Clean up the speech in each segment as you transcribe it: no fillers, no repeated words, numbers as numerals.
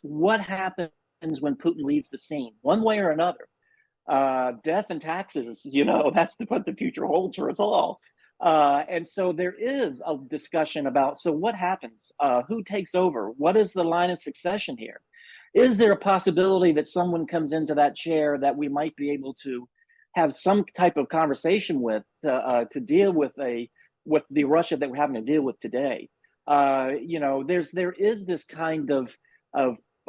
what happens when Putin leaves the scene, one way or another. Death and taxes, that's what the future holds for us all. And so there is a discussion about, so what happens? Who takes over? What is the line of succession here? Is there a possibility that someone comes into that chair that we might be able to have some type of conversation with to deal with the Russia that we're having to deal with today? There is this kind of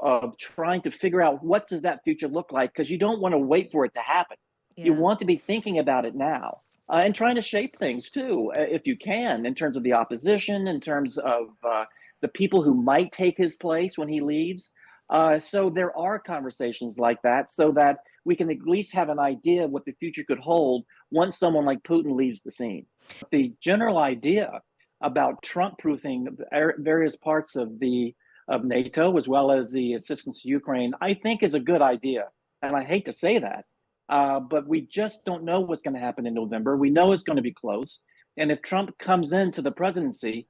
of trying to figure out what does that future look like, because you don't want to wait for it to happen. You Yeah. want to be thinking about it now, and trying to shape things too, if you can, in terms of the opposition, in terms of the people who might take his place when he leaves. So there are conversations like that, so that we can at least have an idea of what the future could hold once someone like Putin leaves the scene. The general idea about Trump proofing various parts of NATO, as well as the assistance to Ukraine, I think is a good idea. And I hate to say that, but we just don't know what's going to happen in November. We know it's going to be close. And if Trump comes into the presidency,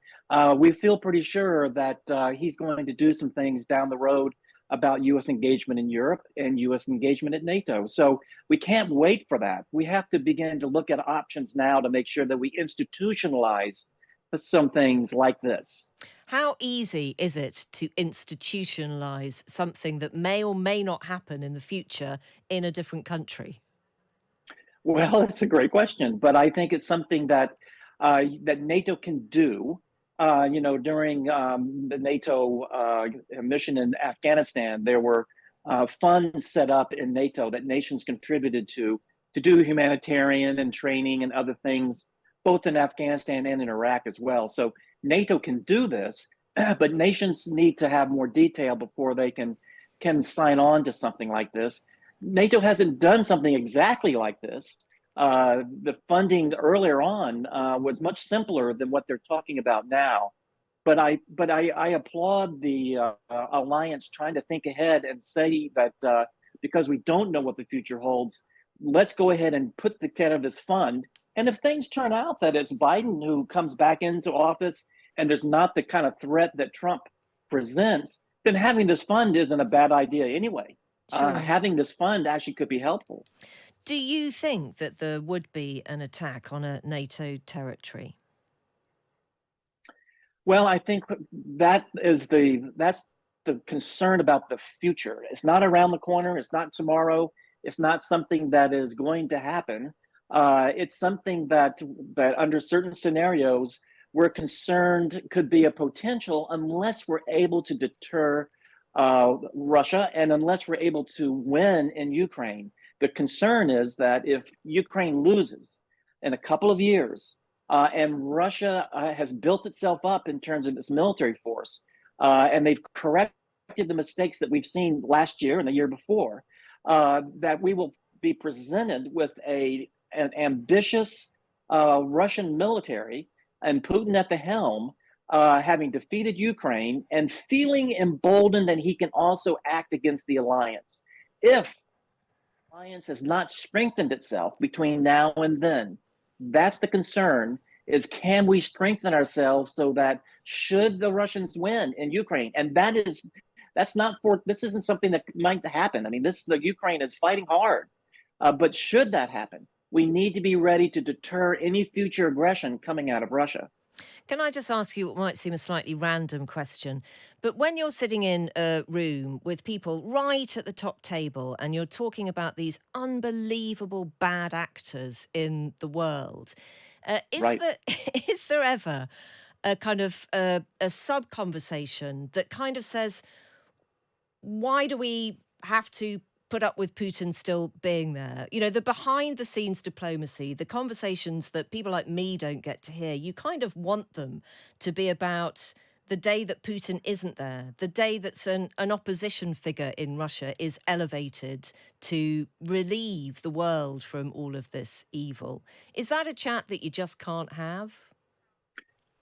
we feel pretty sure that he's going to do some things down the road about U.S. engagement in Europe and U.S. engagement at NATO. So we can't wait for that. We have to begin to look at options now to make sure that we institutionalize some things like this. How easy is it to institutionalize something that may or may not happen in the future in a different country? Well, it's a great question, but I think it's something that NATO can do. During the NATO mission in Afghanistan, there were funds set up in NATO that nations contributed to do humanitarian and training and other things, both in Afghanistan and in Iraq as well. So NATO can do this, but nations need to have more detail before they can sign on to something like this. NATO hasn't done something exactly like this. The funding earlier on was much simpler than what they're talking about now. But I applaud the alliance trying to think ahead and say that because we don't know what the future holds, let's go ahead and put together this fund. And if things turn out that it's Biden who comes back into office and there's not the kind of threat that Trump presents, then having this fund isn't a bad idea anyway. Sure. Having this fund actually could be helpful. Do you think that there would be an attack on a NATO territory? Well, I think that's the concern about the future. It's not around the corner. It's not tomorrow. It's not something that is going to happen. It's something that under certain scenarios we're concerned could be a potential unless we're able to deter Russia and unless we're able to win in Ukraine. The concern is that if Ukraine loses in a couple of years, and Russia has built itself up in terms of its military force, and they've corrected the mistakes that we've seen last year and the year before, that we will be presented with an ambitious Russian military and Putin at the helm, having defeated Ukraine and feeling emboldened that he can also act against the alliance. If the alliance has not strengthened itself between now and then, that's the concern, is can we strengthen ourselves so that should the Russians win in Ukraine, and this isn't something that might happen. I mean, the Ukraine is fighting hard, but should that happen, we need to be ready to deter any future aggression coming out of Russia. Can I just ask you what might seem a slightly random question? But when you're sitting in a room with people right at the top table and you're talking about these unbelievable bad actors in the world, Right. is there ever a kind of a sub conversation that kind of says, why do we have to put up with Putin still being there? You know, the behind the scenes diplomacy, the conversations that people like me don't get to hear, you kind of want them to be about the day that Putin isn't there, the day that an opposition figure in Russia is elevated to relieve the world from all of this evil. Is that a chat that you just can't have?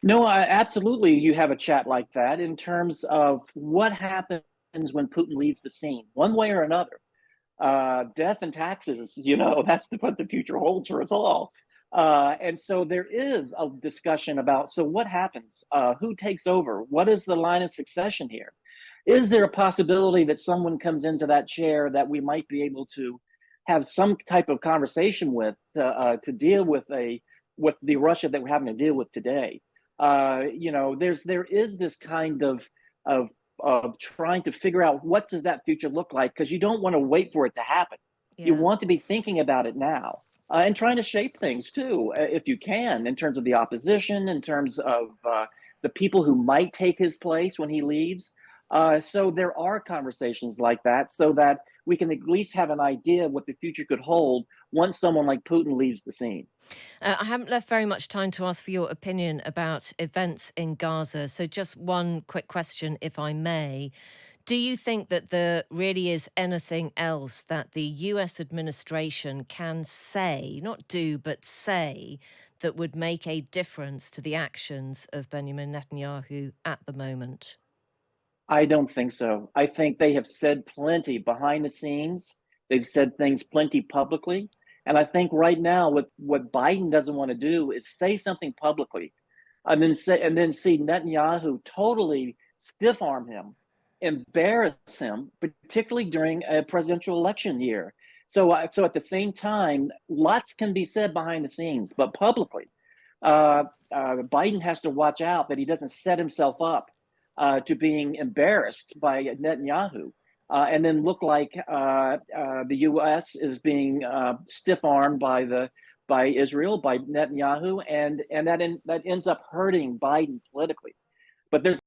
No, absolutely. You have a chat like that in terms of what happens when Putin leaves the scene, one way or another. Death and taxes, that's what the future holds for us all. And so there is a discussion about, so what happens? Who takes over? What is the line of succession here? Is there a possibility that someone comes into that chair that we might be able to have some type of conversation with to deal with the Russia that we're having to deal with today? There is this kind of of trying to figure out what does that future look like, because you don't want to wait for it to happen. You Yeah. want to be thinking about it now, and trying to shape things too, if you can, in terms of the opposition, in terms of the people who might take his place when he leaves. So there are conversations like that, so that we can at least have an idea of what the future could hold once someone like Putin leaves the scene. I haven't left very much time to ask for your opinion about events in Gaza. So, just one quick question, if I may. Do you think that there really is anything else that the US administration can say, not do, but say, that would make a difference to the actions of Benjamin Netanyahu at the moment? I don't think so. I think they have said plenty behind the scenes. They've said things plenty publicly. And I think right now, what Biden doesn't want to do is say something publicly, and then see Netanyahu totally stiff arm him, embarrass him, particularly during a presidential election year. So at the same time, lots can be said behind the scenes, but publicly, Biden has to watch out that he doesn't set himself up to being embarrassed by Netanyahu, and then look like the U.S. is being stiff armed by Israel, by Netanyahu, and that ends up hurting Biden politically. But there's